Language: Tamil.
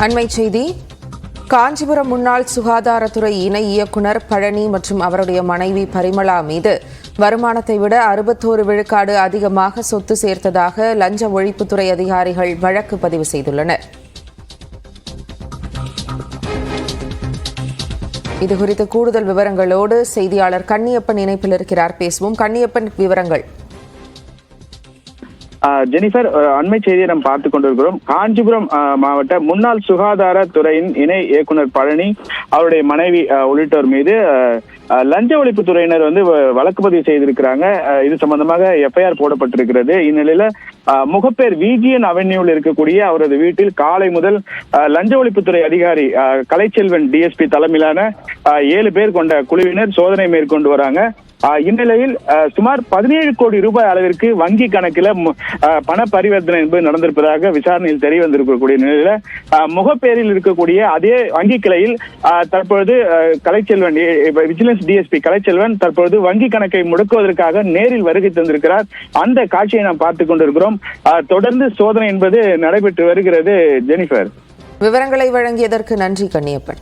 அண்மை செய்தி. காஞ்சிபுரம் முன்னாள் சுகாதாரத்துறை இணை இயக்குநர் பழனி மற்றும் அவருடைய மனைவி பரிமளா மீது வருமானத்தை விட 61 விழுக்காடு அதிகமாக சொத்து சேர்த்ததாக லஞ்ச ஒழிப்புத்துறை அதிகாரிகள் வழக்கு பதிவு செய்துள்ளனர். இதுகுறித்து கூடுதல் விவரங்களோடு செய்தியாளர் கன்னியப்பன் இணைப்பில் இருக்கிறார். பேசுவோம். கன்னியப்பன், விவரங்கள். ஜெனிஃபர், அண்மை செய்தியை நாம் பார்த்துக் கொண்டிருக்கிறோம். காஞ்சிபுரம் மாவட்ட முன்னாள் சுகாதாரத்துறையின் இணை இயக்குனர் பழனி, அவருடைய மனைவி உள்ளிட்டோர் மீது லஞ்ச ஒழிப்புத்துறையினர் வழக்கு பதிவு செய்திருக்கிறாங்க. இது சம்பந்தமாக எஃப்ஐஆர் போடப்பட்டிருக்கிறது. இந்நிலையில முகப்பேர் விஜிஎன் அவென்யூவில் இருக்கக்கூடிய அவரது வீட்டில் காலை முதல் லஞ்ச ஒழிப்புத்துறை அதிகாரி கலைச்செல்வன் டிஎஸ்பி தலைமையிலான 7 பேர் கொண்ட குழுவினர் சோதனை மேற்கொண்டு வராங்க. இந்நிலையில் சுமார் 17 கோடி ரூபாய் அளவிற்கு வங்கி கணக்கில் பண பரிவர்த்தனை என்பது நடந்திருப்பதாக விசாரணையில் தெரிய வந்திருக்கக்கூடிய நிலையில முகப்பேரில் இருக்கக்கூடிய அதே வங்கி கிளையில் தற்பொழுது கலைச்செல்வன், விஜிலன்ஸ் டிஎஸ்பி கலைச்செல்வன் தற்பொழுது வங்கி கணக்கை முடக்குவதற்காக நேரில் வருகை தந்திருக்கிறார். அந்த காட்சியை நாம் பார்த்துக் கொண்டிருக்கிறோம். தொடர்ந்து சோதனை என்பது நடைபெற்று வருகிறது. ஜெனிஃபர், விவரங்களை வழங்கியதற்கு நன்றி கன்னியப்பன்.